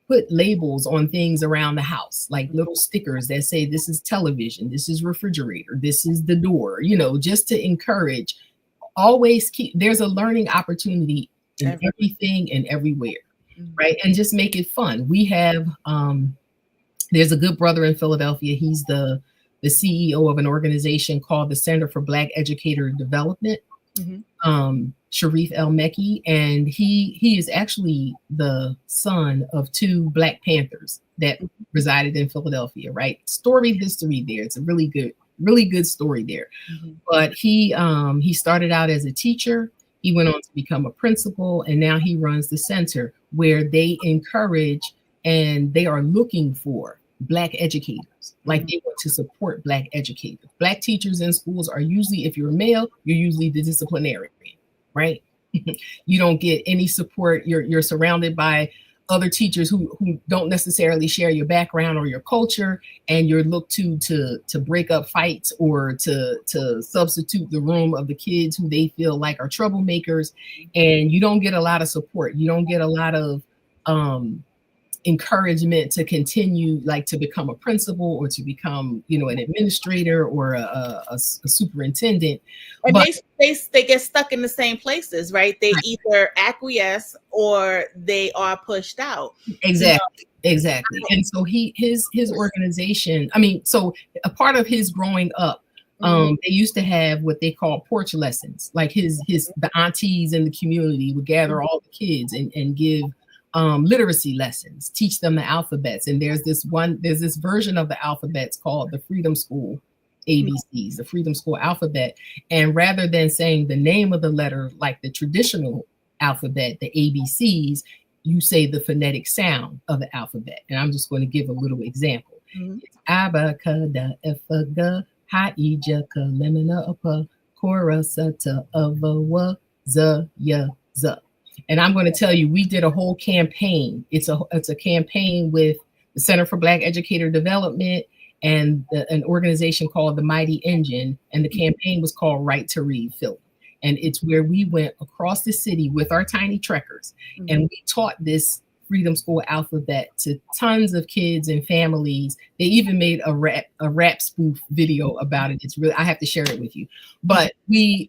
put labels on things around the house, like little stickers that say this is television, this is refrigerator, this is the door, just to encourage. Always keep, there's a learning opportunity in everything and everywhere, right? And just make it fun. We have there's a good brother in Philadelphia. He's the CEO of an organization called the Center for Black Educator Development, Sharif El Mekki, and he is actually the son of two Black Panthers that resided in Philadelphia, right? Storied history there. It's a really good story there. But he started out as a teacher. He went on to become a principal, and now he runs the center where they encourage and they are looking for Black educators. Like they want to support Black educators. Black teachers in schools are usually, if you're a male, you're usually the disciplinarian, right? You don't get any support. You're surrounded by other teachers who don't necessarily share your background or your culture, and you're looked to break up fights or to substitute the room of the kids who they feel like are troublemakers, and you don't get a lot of support. You don't get a lot of encouragement to continue, like to become a principal or to become, an administrator or a superintendent. And but they get stuck in the same places, right? They either acquiesce or they are pushed out. Exactly. Exactly. And so his organization, so a part of his growing up, they used to have what they call porch lessons. Like the aunties in the community would gather all the kids and give literacy lessons, teach them the alphabets. And there's this version of the alphabets called the Freedom School ABCs, the Freedom School alphabet. And rather than saying the name of the letter like the traditional alphabet, the ABCs, you say the phonetic sound of the alphabet. And I'm just going to give a little example. It's abacada, efaga, haija, lemina, apa, korasata, avawa, za, ya, za. And I'm going to tell you, we did a whole campaign. It's a campaign with the Center for Black Educator Development and an organization called the Mighty Engine. And the campaign was called Right to Read Philly. And it's where we went across the city with our tiny trekkers. And we taught this Freedom School alphabet to tons of kids and families. They even made a rap spoof video about it. It's really, I have to share it with you. But we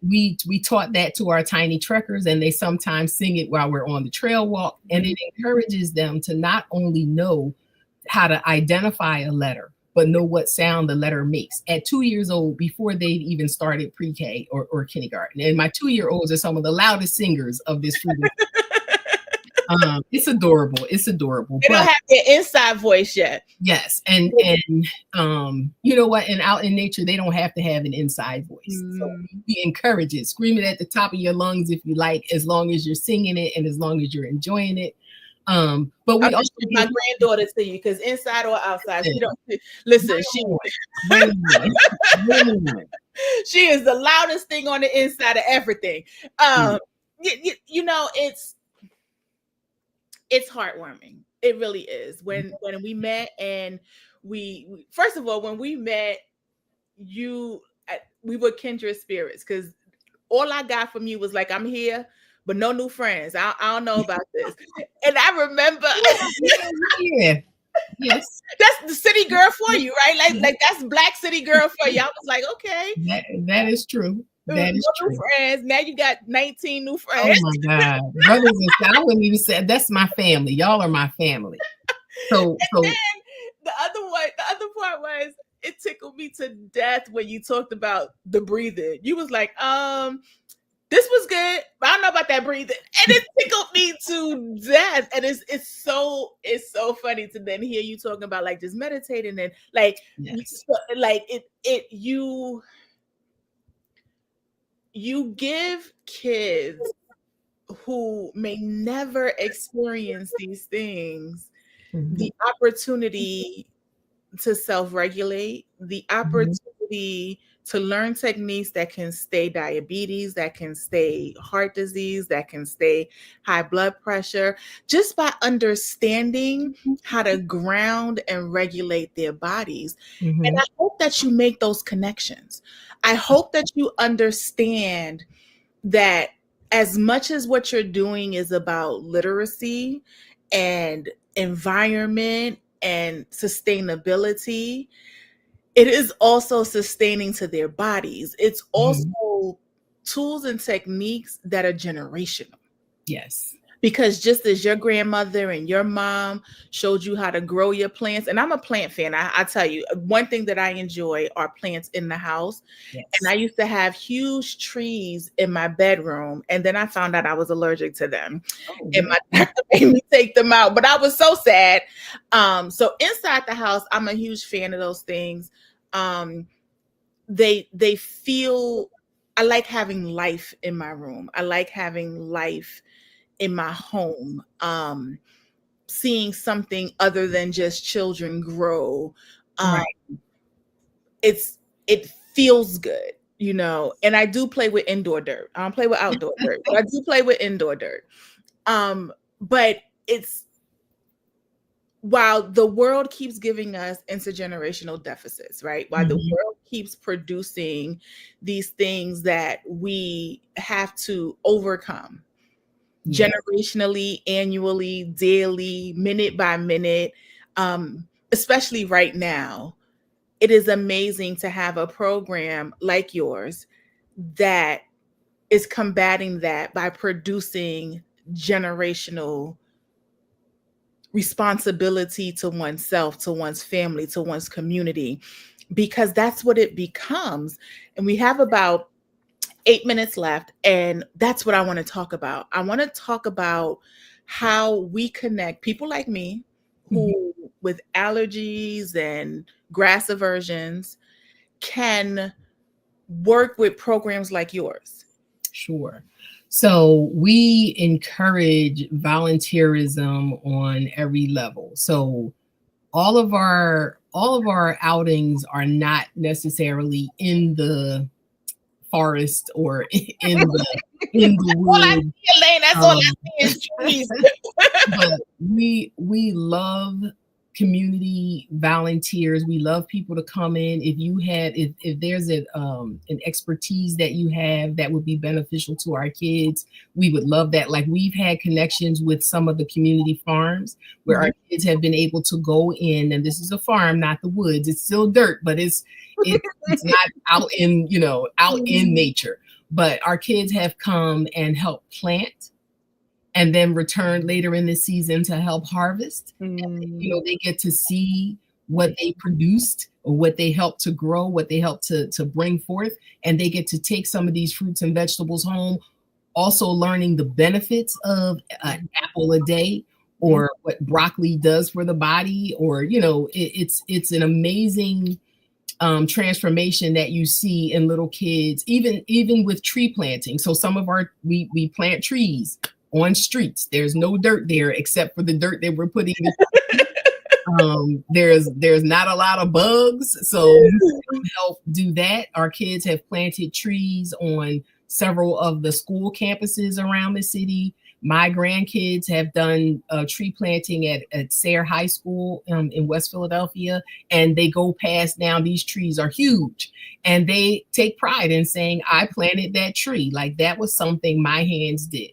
taught that to our tiny trekkers, and they sometimes sing it while we're on the trail walk. And it encourages them to not only know how to identify a letter, but know what sound the letter makes at 2 years old, before they've even started pre-K or kindergarten. And my 2-year-olds are some of the loudest singers of this freedom. It's adorable. It's adorable. They don't have their inside voice yet. Yes. And you know what? And out in nature, they don't have to have an inside voice. So we encourage it. Scream it at the top of your lungs if you like, as long as you're singing it and as long as you're enjoying it. But we also my granddaughter to you, because inside or outside, she don't listen. She is the loudest thing on the inside of everything. It's heartwarming. It really is. When we met, and we first of all, when we met, we were kindred spirits, because all I got from you was like, I'm here, but no new friends. I don't know about this. And I remember, yes, that's the city girl for you, right? Like that's Black city girl for you. I was like, okay, that is true. That is true. New friends. Now you got 19 new friends. Oh my God, brothers and sisters. I wouldn't even say that's my family. Y'all are my family. So then the other part was, it tickled me to death when you talked about the breathing. You was like, this was good, but I don't know about that breathing. And it tickled me to death. And it's so funny to then hear you talking about like just meditating and like, yes. Like you give kids who may never experience these things Mhm. the opportunity to self-regulate, the Mhm. opportunity to learn techniques that can stay diabetes, that can stay heart disease, that can stay high blood pressure, just by understanding how to ground and regulate their bodies. And Mhm. I hope that you make those connections. I hope that you understand that as much as what you're doing is about literacy and environment and sustainability, it is also sustaining to their bodies. It's Mhm. also tools and techniques that are generational. Yes. Because just as your grandmother and your mom showed you how to grow your plants, and I'm a plant fan, I tell you, one thing that I enjoy are plants in the house. And I Yes. used to have huge trees in my bedroom, and then I found out I was allergic to them, Oh, and really? my doctor made me take them out. But I was so sad. So inside the house, I'm a huge fan of those things. Um, they feel. I like having life in my room. I like having life in my home. Seeing something other than just children grow. Um, Right. it feels good, you know. And I do play with indoor dirt. I don't play with outdoor dirt, but I do play with indoor dirt. But it's while the world keeps giving us intergenerational deficits, right? While the Mhm. world keeps producing these things that we have to overcome Yeah. generationally, annually, daily, minute by minute, especially right now, it is amazing to have a program like yours that is combating that by producing generational responsibility to oneself, to one's family, to one's community, because that's what it becomes. And we have about 8 minutes left, and that's what I want to talk about. I want to talk about how we connect people like me Mhm. who, with allergies and grass aversions, can work with programs like yours. Sure. So we encourage volunteerism on every level. So all of our outings are not necessarily in the forest or in the All I woods. see, Elaine, that's all Um, I see is trees. but we love community volunteers. We love people to come in. If there's an expertise that you have that would be beneficial to our kids, we would love that. Like, we've had connections with some of the community farms where our kids have been able to go in, and this is a farm, not the woods. It's still dirt, but it's not out in, out in nature. But our kids have come and helped plant and then return later in the season to help harvest. They get to see what they produced or what they helped to grow, what they helped to bring forth, and they get to take some of these fruits and vegetables home, also learning the benefits of an apple a day or what broccoli does for the body, or it's an amazing transformation that you see in little kids, even with tree planting. So some of we plant trees on streets. There's no dirt there except for the dirt that we're putting. There's not a lot of bugs, so help do that. Our kids have planted trees on several of the school campuses around the city. My grandkids have done tree planting at Sayre High School in West Philadelphia, and they go past now. These trees are huge, and they take pride in saying, "I planted that tree." Like, that was something my hands did.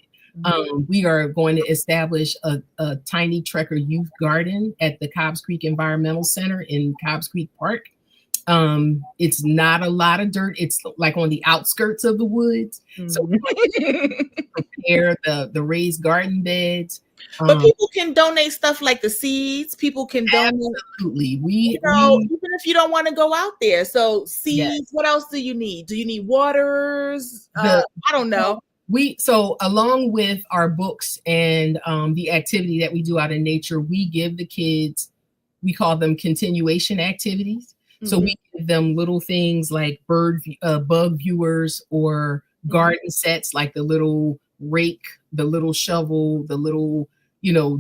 We are going to establish a tiny Trekker youth garden at the Cobbs Creek Environmental Center in Cobbs Creek Park. It's not a lot of dirt. It's like on the outskirts of the woods. So we want to prepare the raised garden beds. But people can donate stuff like the seeds. People can donate, Absolutely. We even if you don't want to go out there. So Yes. seeds. What else do you need? Do you need waters? The I don't know. So along with our books and the activity that we do out in nature, we give the kids, we call them continuation activities. So we give them little things like bug viewers or garden sets, like the little rake, the little shovel, the little,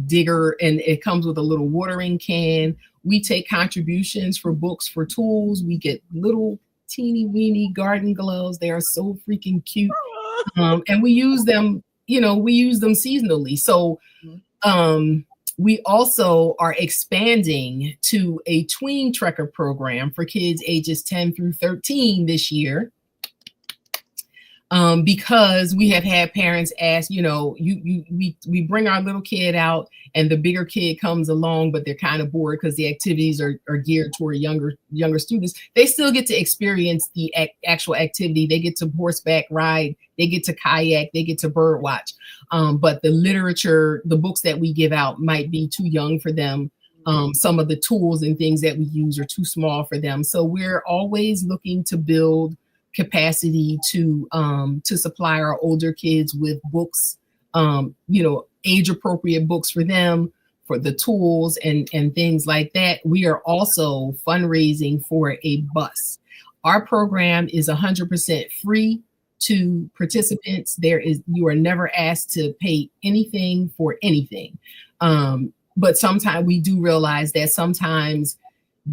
digger, and it comes with a little watering can. We take contributions for books, for tools. We get little teeny weeny garden gloves. They are so freaking cute. And we use them, seasonally. So we also are expanding to a tween trekker program for kids ages 10 through 13 this year. Because we have had parents ask, we bring our little kid out and the bigger kid comes along, but they're kind of bored because the activities are geared toward younger students. They still get to experience the actual activity. They get to horseback ride, they get to kayak, they get to bird watch. But the literature, the books that we give out might be too young for them. Some of the tools and things that we use are too small for them. So we're always looking to build capacity to supply our older kids with books, age appropriate books for them, for the tools and things like that. We are also fundraising for a bus. Our program is 100% free to participants. You are never asked to pay anything for anything. But sometimes we do realize that sometimes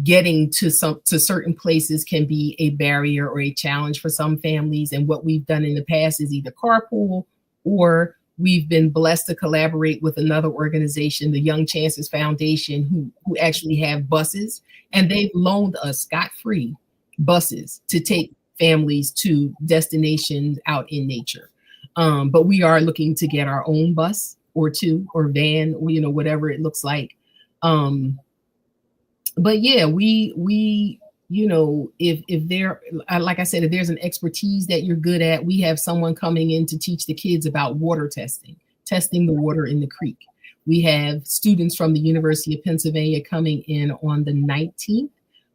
getting to certain places can be a barrier or a challenge for some families. And what we've done in the past is either carpool, or we've been blessed to collaborate with another organization, the Young Chances Foundation, who actually have buses, and they've loaned us scot-free buses to take families to destinations out in nature. But we are looking to get our own bus or two, or van, whatever it looks like. But yeah, we if there, like I said, if there's an expertise that you're good at, we have someone coming in to teach the kids about water testing the water in the creek. We have students from the University of Pennsylvania coming in on the 19th.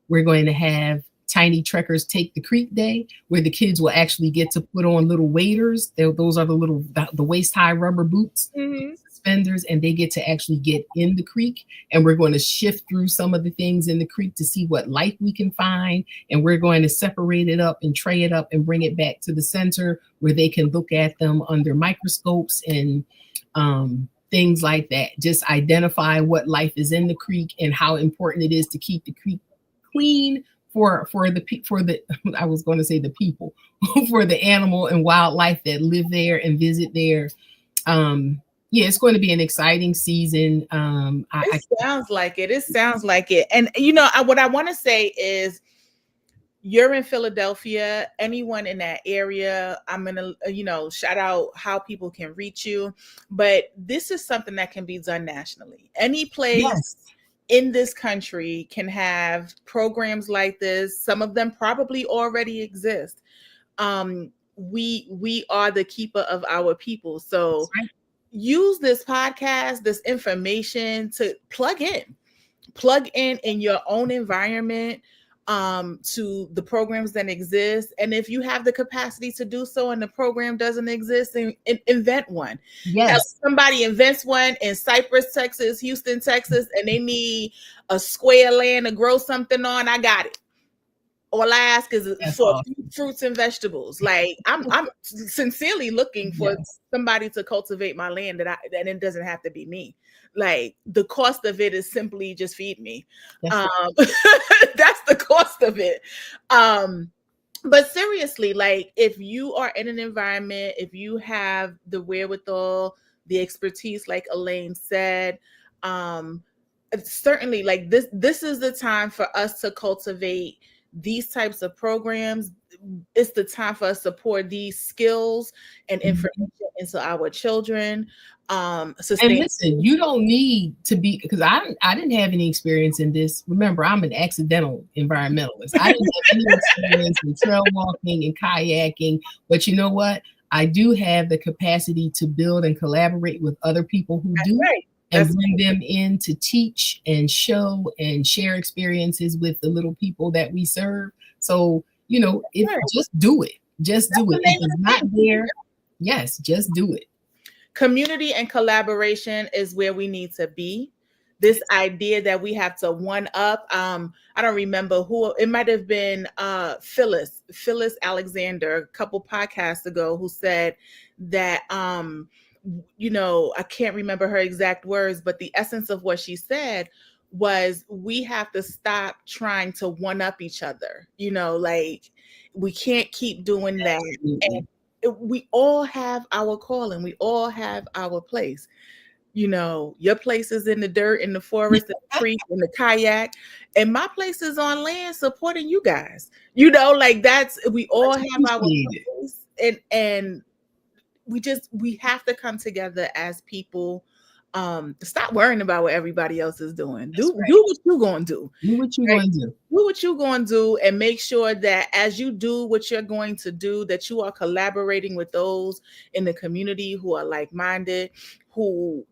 We're going to have Tiny Trekkers Take the Creek Day, where the kids will actually get to put on little waders. Those are the waist-high rubber boots. Suspenders, and they get to actually get in the creek, and we're going to shift through some of the things in the creek to see what life we can find, and we're going to separate it up and tray it up and bring it back to the center where they can look at them under microscopes and things like that. Just identify what life is in the creek and how important it is to keep the creek clean for the I was going to say the people, for the animal and wildlife that live there and visit there. Yeah, it's going to be an exciting season. It sounds like it. It sounds like it. And what I want to say is, you're in Philadelphia. Anyone in that area, I'm gonna shout out how people can reach you. But this is something that can be done nationally. Any place in this country can have programs like this. Some of them probably already exist. We are the keeper of our people. So use this podcast, this information to plug in your own environment to the programs that exist. And if you have the capacity to do so and the program doesn't exist, then invent one. Yes. Somebody invents one in Cypress, Texas, Houston, Texas, and they need a square land to grow something on. I got it. All I ask is for fruits and vegetables. Like I'm sincerely looking for somebody to cultivate my land and it doesn't have to be me. Like the cost of it is simply just feed me. That's the cost of it. But seriously, like if you are in an environment, if you have the wherewithal, the expertise, like Elaine said, certainly like this is the time for us to cultivate these types of programs. It's the time for us to pour these skills and information into our children. And listen, you don't need to be, because I didn't have any experience in this. Remember, I'm an accidental environmentalist. I didn't have any experience in trail walking and kayaking, but you know what? I do have the capacity to build and collaborate with other people who do. Right. And bring them in to teach and show and share experiences with the little people that we serve. So, just do it. Just do it. If it's not there, yes, just do it. Community and collaboration is where we need to be. this idea that we have to one up. I don't remember who it might have been. Phyllis Alexander, a couple podcasts ago, who said that I can't remember her exact words, but the essence of what she said was we have to stop trying to one up each other. Like we can't keep doing that. Absolutely. And we all have our calling. We all have our place. Your place is in the dirt, in the forest, in the creek, in the kayak, and my place is on land supporting you guys. Like we all have our place, and we have to come together as people. Stop worrying about what everybody else is doing. Do what you're gonna do. Do what you're Right? going to do. Do what you're going to do, and make sure that as you do what you're going to do, that you are collaborating with those in the community who are like-minded, who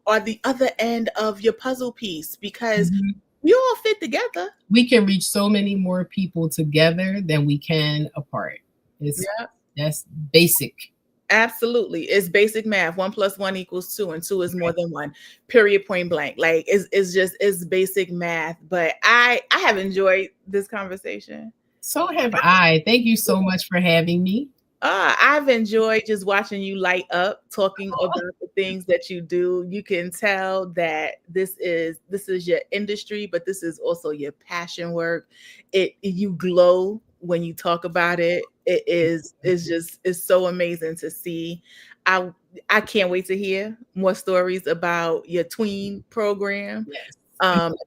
are the other end of your puzzle piece, because we all fit together. We can reach so many more people together than we can apart. That's basic. Absolutely. It's basic math. 1 + 1 = 2, and 2 is more than 1. Period, point blank. Like it's basic math. But I have enjoyed this conversation. So have I. Thank you so much for having me. I've enjoyed just watching you light up, talking about the things that you do. You can tell that this is your industry, but this is also your passion work. You glow when you talk about it. It's so amazing to see. I can't wait to hear more stories about your tween program. Yes.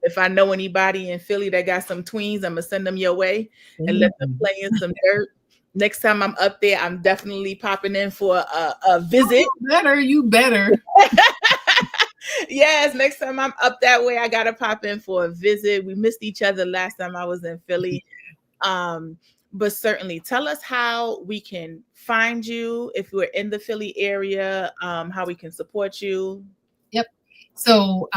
If I know anybody in Philly that got some tweens, I'm gonna send them your way and let them play in some dirt. Next time I'm up there, I'm definitely popping in for a visit. You better. Yes, next time I'm up that way, I gotta pop in for a visit. We missed each other last time I was in Philly. But certainly tell us how we can find you if we're in the Philly area, how we can support you. Yep. So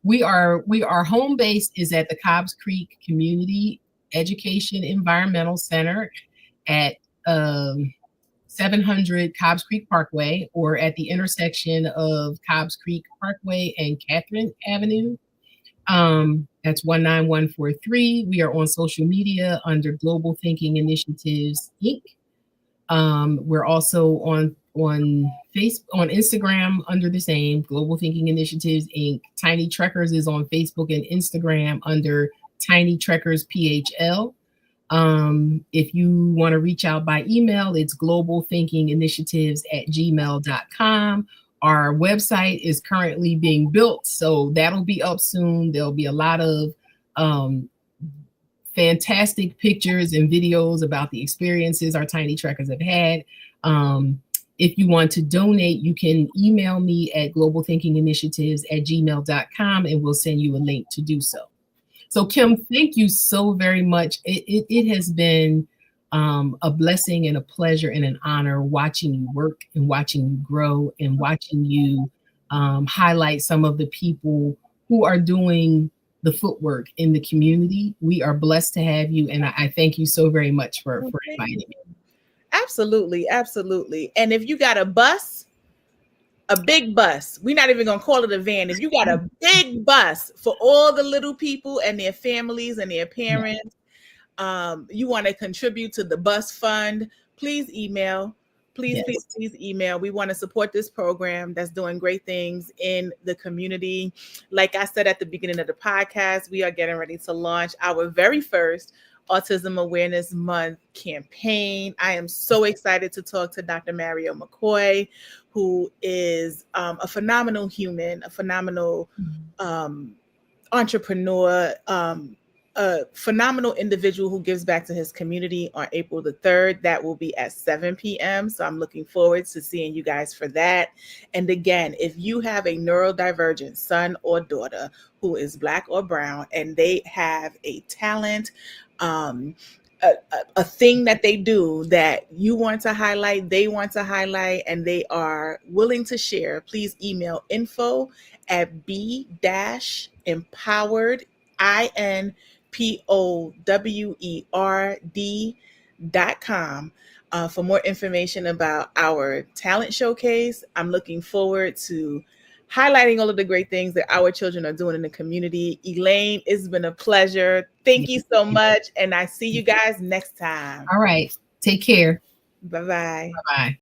we are home base is at the Cobbs Creek Community Education Environmental Center at 700 Cobbs Creek Parkway, or at the intersection of Cobbs Creek Parkway and Catherine Avenue. That's 19143. We are on social media under Global Thinking Initiatives, Inc. We're also on Instagram under the same Global Thinking Initiatives, Inc. Tiny Trekkers is on Facebook and Instagram under Tiny Trekkers PHL. If you want to reach out by email, it's globalthinkinginitiatives@gmail.com. Our website is currently being built, so that'll be up soon. There'll be a lot of fantastic pictures and videos about the experiences our Tiny Trekkers have had. If you want to donate, you can email me at globalthinkinginitiatives@gmail.com, and we'll send you a link to do so. So Kim, thank you so very much. It has been a blessing and a pleasure and an honor watching you work and watching you grow and watching you highlight some of the people who are doing the footwork in the community. We are blessed to have you, and I thank you so very much for inviting me. Absolutely, absolutely. And if you got a bus, a big bus, we're not even gonna call it a van. If you got a big bus for all the little people and their families and their parents, you want to contribute to the bus fund, please email. Please email. We want to support this program that's doing great things in the community. Like I said at the beginning of the podcast, we are getting ready to launch our very first Autism Awareness Month campaign. I am so excited to talk to Dr. Mario McCoy, who is a phenomenal human, a phenomenal entrepreneur, a phenomenal individual who gives back to his community on April the 3rd. That will be at 7 p.m. So I'm looking forward to seeing you guys for that. And again, if you have a neurodivergent son or daughter who is Black or brown and they have a talent, a thing that they do that you want to highlight, they want to highlight, and they are willing to share, please email info@b-empowered.com for more information about our talent showcase. I'm looking forward to highlighting all of the great things that our children are doing in the community. Elaine, it's been a pleasure. Thank you so much. And I see you guys next time. All right. Take care. Bye-bye. Bye-bye.